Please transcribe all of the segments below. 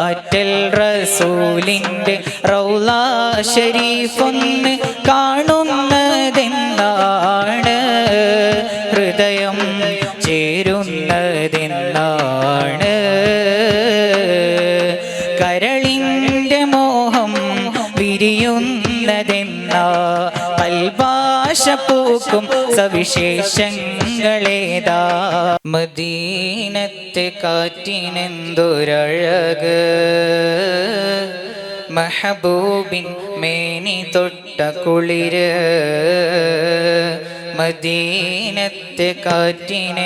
ആറ്റൽ റസൂലിൻ്റെ റൗള ശരീഫൊന്ന് കാണുന്നതെന്നാണ്, ഹൃദയം ചേരുന്നതെന്നാണ്. കരളിൻ്റെ മോഹം വിരിയുന്നതെന്നാ, കൽഭാഷ പൂക്കും സവിശേഷങ്ങളേതാ. മദീനത്തെ കാറ്റിനെന്തൊരഴക്, മെഹബൂബിൻ മേനി തൊട്ട കുളിര്. മദീനത്തെ കാറ്റിനെന്തൊരഴക്,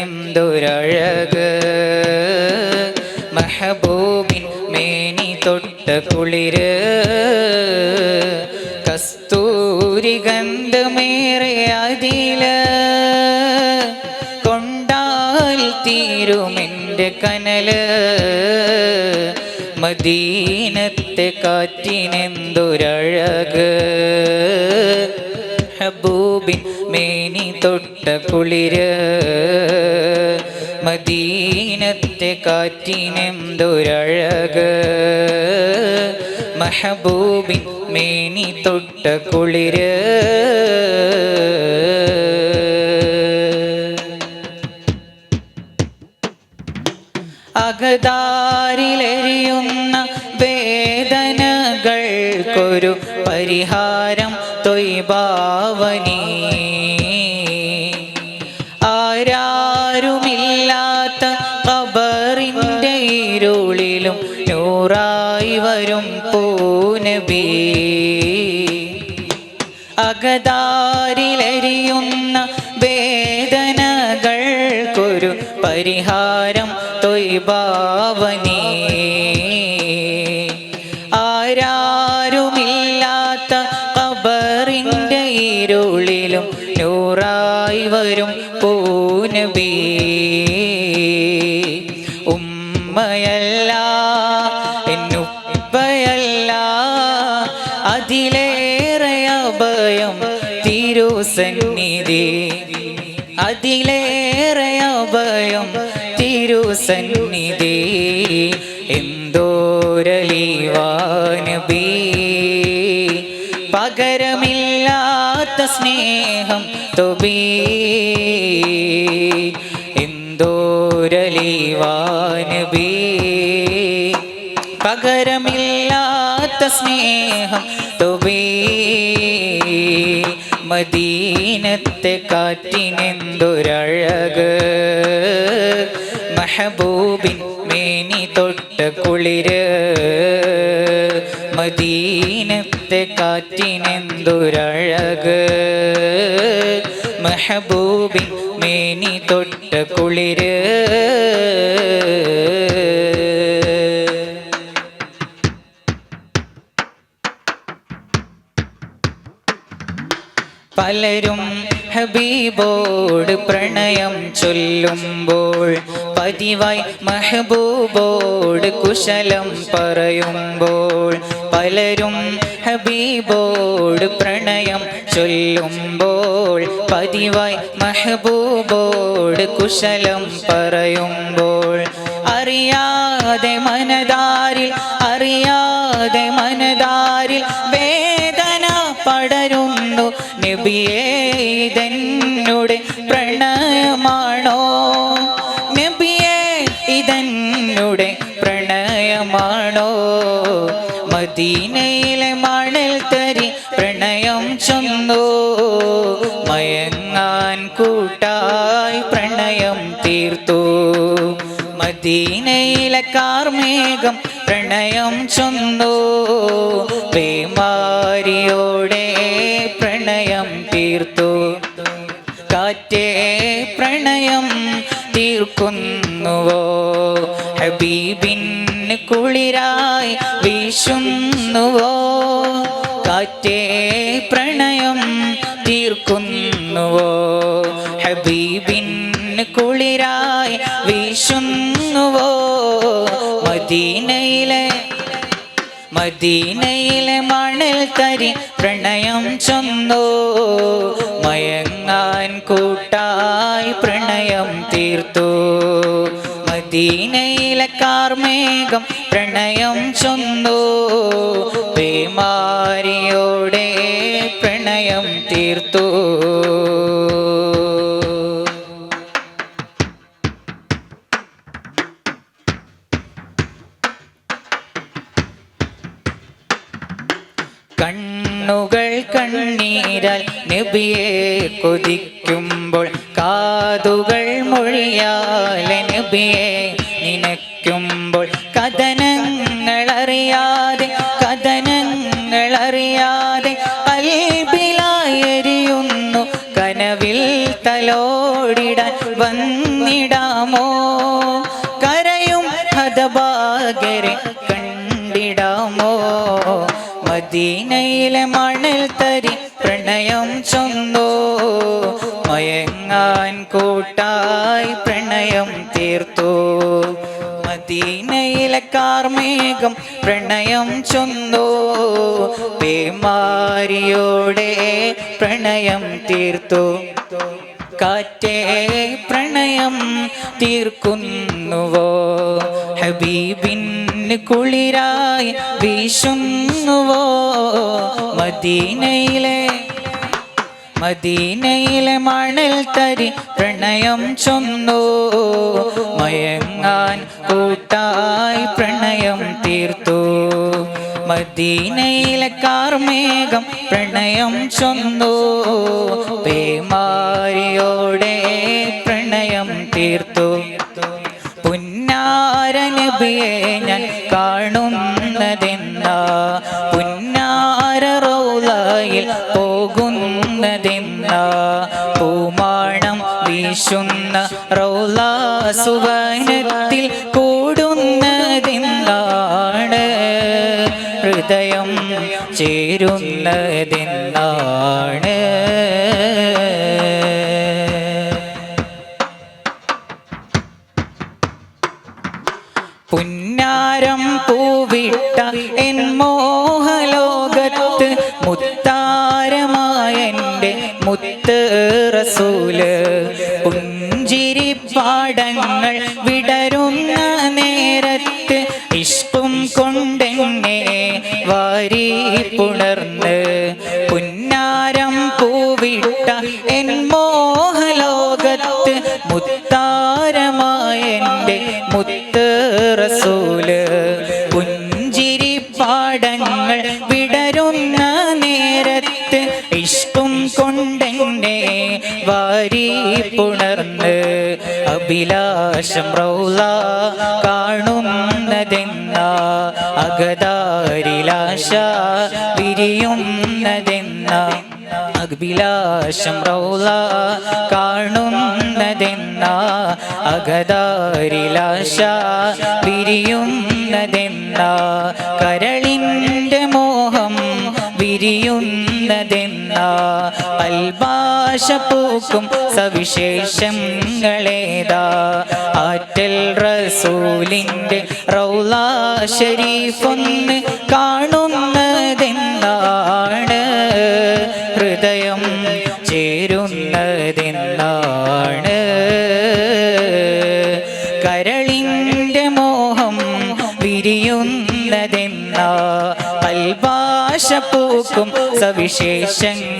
മെഹബൂബിൻ മേനി തൊട്ട കുളിര്. കസ്തൂരി ഗന്ധമേറെ അതില് കൊണ്ടാൽ തീരുമെൻ്റെ കനല്. മദീനത്തെ കാറ്റിനെന്തൊരഴക്, മെഹബൂബിൻ മേനി തൊട്ട കുളിര്. മദീനത്തെ കാറ്റിനെന്തൊരഴക്, മെഹബൂബിൻ മേനി തൊട്ട കുളിര്. അകതാരിലെരിയുന്ന വേദനകൾക്കൊരു പരിഹാരം ത്വയ്ബാവനി. ആരാരുമില്ലാത്ത ഖബറിൻ്റെ ഇരുളിലും നൂറായി വരും പൂനബി. അകതാരിലെരിയുന്ന വേദനകൾക്കൊരു പരിഹാരം ത്വയ്ബാവനി. ആരാരുമില്ലാത്ത ഖബറിൻ്റെ ഇരുളിലും നൂറായി വരും പൂനബി. ഉമ്മയല്ല എന്നുപ്പയല്ല, അതിലേറെ അഭയം തിരുസന്നിധി. അതിലേറെ അഭയം തിരുസന്നിധി. എന്തോരലിവാനബി, പകരമില്ലാത്ത സ്നേഹം തൊബി. എന്തോരലിവാനബി, പകരമില്ലാത്ത സ്നേഹം തൊബി. മദീനത്തെ കാറ്റിനെന്തൊരഴക്, മെഹബൂബിൻ മേനി തൊട്ട കുളിര്. മദീനത്തെ കാറ്റിനെന്തൊരഴക്, മെഹബൂബിൻ മേനി തൊട്ട കുളിര്. പലരും ഹബീബോട് പ്രണയം ചൊല്ലുമ്പോൾ, പതിവായി മെഹബൂബോട് കുശലം പറയുമ്പോൾ. പലരും ഹബീബോട് പ്രണയം ചൊല്ലുമ്പോൾ, പതിവായി മെഹബൂബോട് കുശലം പറയുമ്പോൾ. അറിയാതെ മനതാരിൽ, അറിയാതെ മനതാരിൽ വേദന പടരുന്നു നബിയേ. ഇതെന്നുടെ പ്രണയമാണോ നബിയേ, ഇതെന്നുടെ പ്രണയമാണോ. മദീനയിലെ മണൽ തരി പ്രണയം ചൊന്നു, മയങ്ങാൻ കൂട്ടായി പ്രണയം തീർത്തു. മദീനയിലെ കാർമേഘം പ്രണയം ചൊന്നു, പേമാരിയോടെ പ്രണയം തീർത്തു. കാറ്റേ പ്രണയം തീർക്കുന്നുവോ, ഹബീബിന് കുളിരായി വീശുന്നുവോ. കാറ്റേ പ്രണയം തീർക്കുന്നുവോ, ഹബീബിന് കുളിരായി വീശുന്നുവോ. മദീനയിലെ മണൽ തരി പ്രണയം ചൊന്നു, മയങ്ങാൻ കൂട്ടായി പ്രണയം തീർത്തു. മദീനയിലെ കാർമേഘം പ്രണയം ചൊന്നു പേമാരിയോടെ പ്രണയം തീർത്തു കണ്ണുകൾ കണ്ണീരാൽ നബിയെ കൊതിക്കുമ്പോൾ കാതുകൾ മൊഴിയാലെ നബിയെ നിനയ്ക്കുമ്പോൾ കഥനങ്ങളറിയാതെ അൽബിലായെരിയുന്നു കനവിൽ തലോടിടാൻ വന്നിടാമോ കരയും ഹതഭാഗ്യരെ കണ്ടിടാമോ മദീനയിലെ മണൽ തരി പ്രണയം ചൊന്നു മയങ്ങാൻ കൂട്ടായി പ്രണയം തീർത്തു മദീനയിലെ കാർമേഘം പ്രണയം ചൊന്നു പേമാരിയോടെ പ്രണയം തീർത്തു കാറ്റേ പ്രണയം തീർക്കുന്നുവോ ഹബീബിന് കുളിരായി വീശുന്നുവോ മദീനയിലെ മണൽ തരി പ്രണയം ചൊന്നു മയങ്ങാൻ കൂട്ടായി പ്രണയം തീർത്തു മദീനയിലെ കാർമേഘം പ്രണയം ചൊന്നു പേമാരിയോടെ പ്രണയം തീർത്തു പുന്നാര നബിയെ ഞാൻ കാണുന്നതെന്നാ പുന്നാര റൗളയിൽ പോകുന്നതെന്നാ പൂമാണം വീശുന്ന റൗള സുവനത്തിൽ കൂടുന്നതെന്നാണ് ഹൃദയം ചേരുന്നതെന്നാണ് പുന്നാരം പൂവിട്ട എൻ മോഹലോകത്ത് മുത്താരമായ എൻ്റെ മുത്ത് റസൂല് പുഞ്ചിരി പാടങ്ങൾ വിടരുന്ന നേരത്ത് ഇഷ്കും കൊണ്ടെന്നെ വാരി പുണർന്ന് പുന്നാരം പൂവിട്ട എൻ മോഹലോകത്ത് മുത്താരമായ എൻ്റെ മുത്ത് റസൂല് പുഞ്ചിരി പാടങ്ങൾ വിടരുന്ന നേരത്ത് ഇഷ്കും കൊണ്ടെന്നെ വാരി പുണർന്ന് അഭിലാഷം റൗള കാണുന്നതെന്നാ അകതാരിലാശ വിരിയുന്നതെന്നാ അഭിലാഷം റൗള കാണുന്നതെന്നാ അകതാരിലാശ വിരിയുന്നതെന്നാ കരളിൻ്റെ മോഹം വിരിയുന്നതെന്നാ അൽബാശ പൂക്കും സവിശേഷങ്ങളേതാ ആറ്റൽ റസൂലിൻ്റെ റൗള ശരീഫൊന്ന് കാണുന്നതെന്നാണ് ഹൃദയം ചേരുന്നതെന്നാണ് കരളിൻ്റെ മോഹം വിരിയുന്നതെന്നാ അൽബാശ പൂക്കും സവിശേഷങ്ങളേതാ